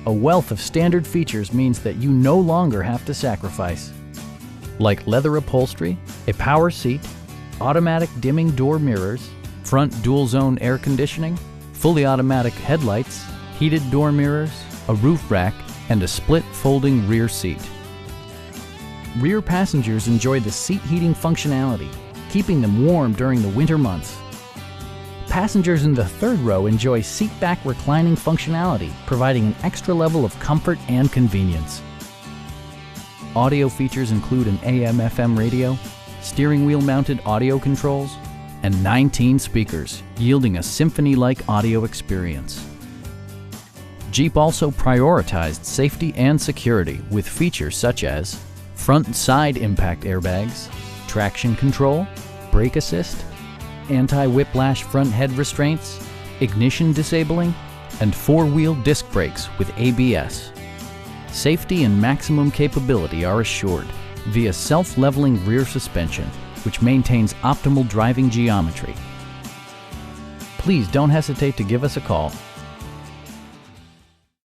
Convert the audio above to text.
A wealth of standard features means that you no longer have to sacrifice. Like leather upholstery, a power seat, automatic dimming door mirrors, front dual-zone air conditioning, fully automatic headlights, heated door mirrors, a roof rack, and a split folding rear seat. Rear passengers enjoy the seat heating functionality, keeping them warm during the winter months. Passengers in the third row enjoy seat-back reclining functionality, providing an extra level of comfort and convenience. Audio features include an AM/FM radio, steering wheel mounted audio controls, and 19 speakers, yielding a symphony-like audio experience. Jeep also prioritized safety and security with features such as front and side impact airbags, traction control, brake assist, anti-whiplash front head restraints, ignition disabling, and four-wheel disc brakes with ABS. Safety and maximum capability are assured via self-leveling rear suspension, which maintains optimal driving geometry. Please don't hesitate to give us a call